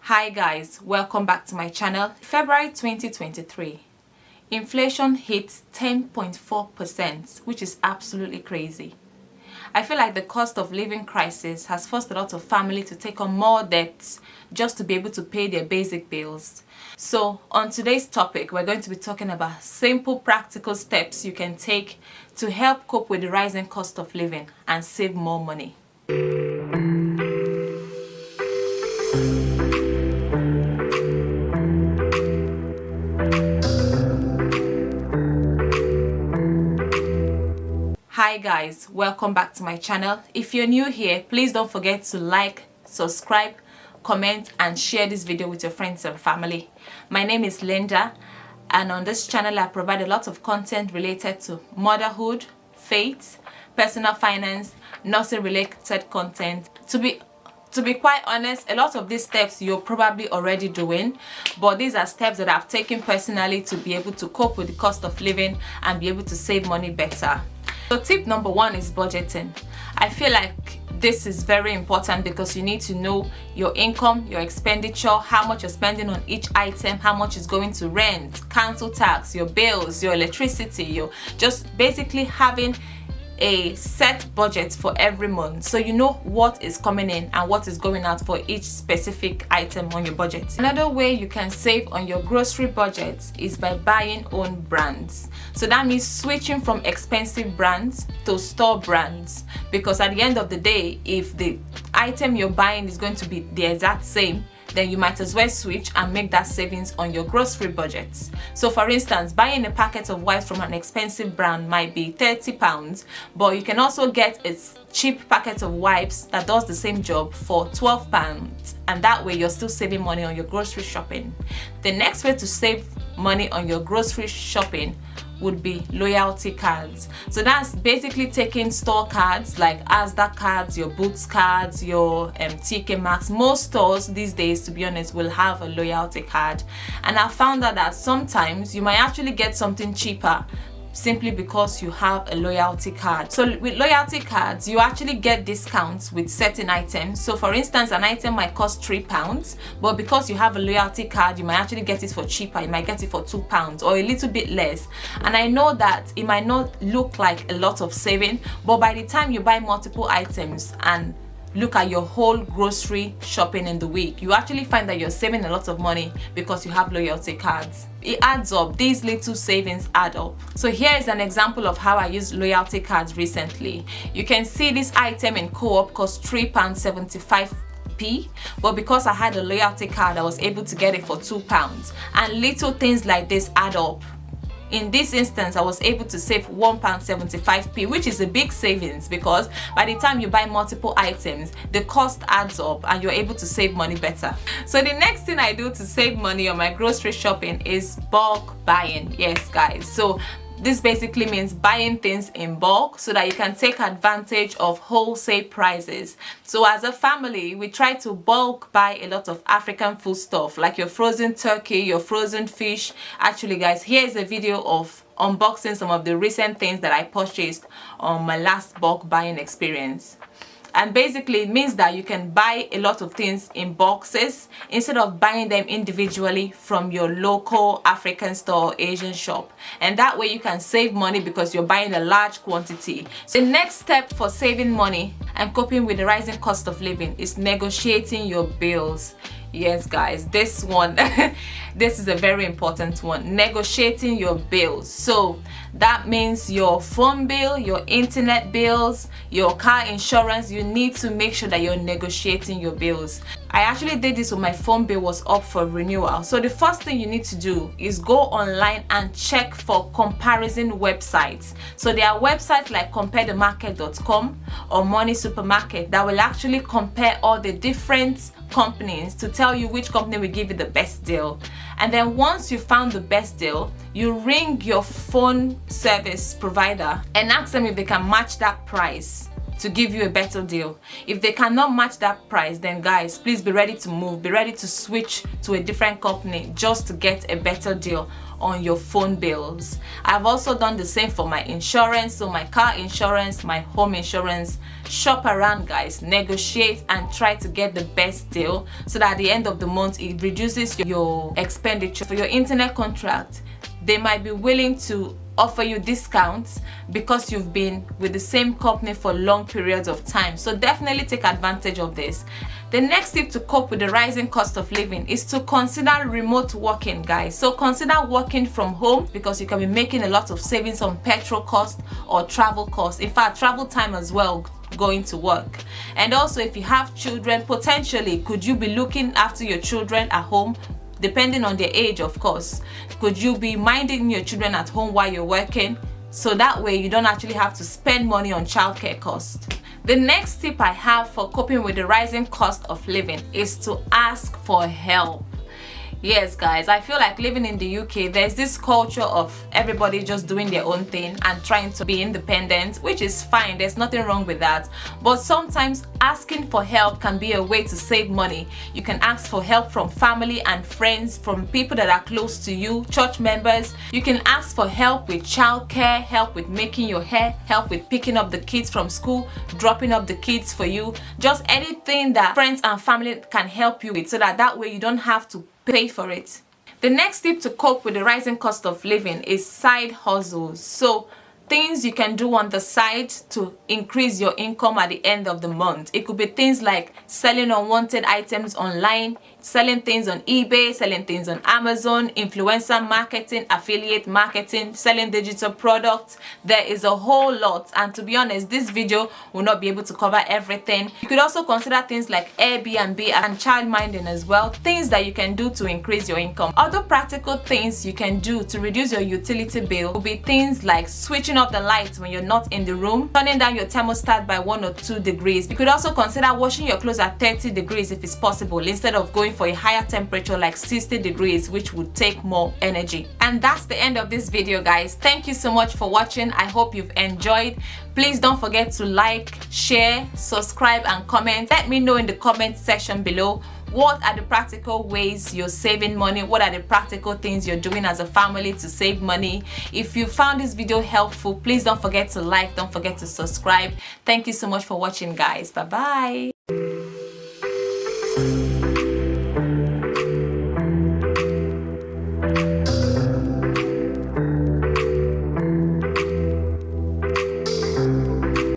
Hi guys, welcome back to my channel. February 2023, inflation hits 10.4%, which is absolutely crazy. I feel like the cost of living crisis has forced a lot of families to take on more debts just to be able to pay their basic bills. So on today's topic, we're going to be talking about simple practical steps you can take to help cope with the rising cost of living and save more money. Hi guys, welcome back to my channel. If you're new here, please don't forget to like, subscribe, comment and share this video with your friends and family. My name is Linda, and on this channel I provide a lot of content related to motherhood, faith, personal finance, nursing related content. To be quite honest, a lot of these steps you're probably already doing, but these are steps that I've taken personally to be able to cope with the cost of living and be able to save money better. So tip number one is budgeting. I feel like this is very important because you need to know your income, your expenditure, how much you're spending on each item, how much is going to rent, council tax, your bills, your electricity, your just basically having a set budget for every month, so you know what is coming in and what is going out for each specific item on your budget. Another way you can save on your grocery budget is by buying own brands. So that means switching from expensive brands to store brands, because at the end of the day, if the item you're buying is going to be the exact same, then you might as well switch and make that savings on your grocery budgets. So for instance, buying a packet of wipes from an expensive brand might be £30, but you can also get a cheap packet of wipes that does the same job for £12, and that way you're still saving money on your grocery shopping. The next way to save money on your grocery shopping would be loyalty cards. So that's basically taking store cards like Asda cards, your Boots cards, your TK Maxx. Most stores these days, to be honest, will have a loyalty card, and I found out that sometimes you might actually get something cheaper simply because you have a loyalty card. So with loyalty cards, you actually get discounts with certain items. So for instance, an item might cost £3, but because you have a loyalty card, you might actually get it for cheaper. You might get it for £2 or a little bit less. And I know that it might not look like a lot of saving, but by the time you buy multiple items and look at your whole grocery shopping in the week, you actually find that you're saving a lot of money because you have loyalty cards. It adds up. These little savings add up. So here is an example of how I used loyalty cards recently. You can see this item in Co-op cost £3.75, but because I had a loyalty card, I was able to get it for £2. And little things like this add up. In this instance, I was able to save £1.75, which is a big savings, because by the time you buy multiple items, the cost adds up and you're able to save money better. So the next thing I do to save money on my grocery shopping is bulk buying. Yes guys, so this basically means buying things in bulk so that you can take advantage of wholesale prices. So as a family, we try to bulk buy a lot of African food stuff like your frozen turkey, your frozen fish. Actually guys, here is a video of unboxing some of the recent things that I purchased on my last bulk buying experience. And basically it means that you can buy a lot of things in boxes instead of buying them individually from your local African store or Asian shop. And that way you can save money because you're buying a large quantity. So the next step for saving money and coping with the rising cost of living is negotiating your bills. Yes guys, this one this is a very important one. Negotiating your bills. So that means your phone bill, your internet bills, your car insurance. You need to make sure that you're negotiating your bills. I actually did this when my phone bill was up for renewal. So the first thing you need to do is go online and check for comparison websites. So there are websites like comparethemarket.com or Money Supermarket that will actually compare all the different companies to tell you which company will give you the best deal. And then once you found the best deal, you ring your phone service provider and ask them if they can match that price to give you a better deal. If they cannot match that price, then guys, please be ready to move, be ready to switch to a different company just to get a better deal on your phone bills. I've also done the same for my insurance, so my car insurance, my home insurance. Shop around, guys, negotiate and try to get the best deal so that at the end of the month it reduces your expenditure. For your internet contract, they might be willing to offer you discounts because you've been with the same company for long periods of time, so definitely take advantage of this. The next tip to cope with the rising cost of living is to consider remote working, guys. So consider working from home because you can be making a lot of savings on petrol cost or travel costs. In fact, travel time as well going to work. And also, if you have children, potentially could you be looking after your children at home, depending on their age, of course. Could you be minding your children at home while you're working, so that way you don't actually have to spend money on childcare costs? The next tip I have for coping with the rising cost of living is to ask for help. Yes, guys, I feel like living in the UK, there's this culture of everybody just doing their own thing and trying to be independent, which is fine, there's nothing wrong with that. But sometimes asking for help can be a way to save money. You can ask for help from family and friends, from people that are close to you, church members. You can ask for help with childcare, help with making your hair, help with picking up the kids from school, dropping up the kids for you. Just anything that friends and family can help you with, so that way you don't have to pay for it. The next tip to cope with the rising cost of living is side hustles. So things you can do on the side to increase your income at the end of the month. It could be things like selling unwanted items online, selling things on eBay, selling things on Amazon, influencer marketing, affiliate marketing, selling digital products. There is a whole lot, and to be honest, this video will not be able to cover everything. You could also consider things like Airbnb and child minding as well, things that you can do to increase your income. Other practical things you can do to reduce your utility bill will be things like switching off the lights when you're not in the room, turning down your thermostat by 1 or 2 degrees. You could also consider washing your clothes at 30 degrees if it's possible, instead of going for a higher temperature like 60 degrees, which would take more energy. And that's the end of this video, guys. Thank you so much for watching. I hope you've enjoyed. Please don't forget to like, share, subscribe and comment. Let me know in the comment section below, what are the practical ways you're saving money? What are the practical things you're doing as a family to save money? If you found this video helpful, please don't forget to like, don't forget to subscribe. Thank you so much for watching, guys. Bye bye.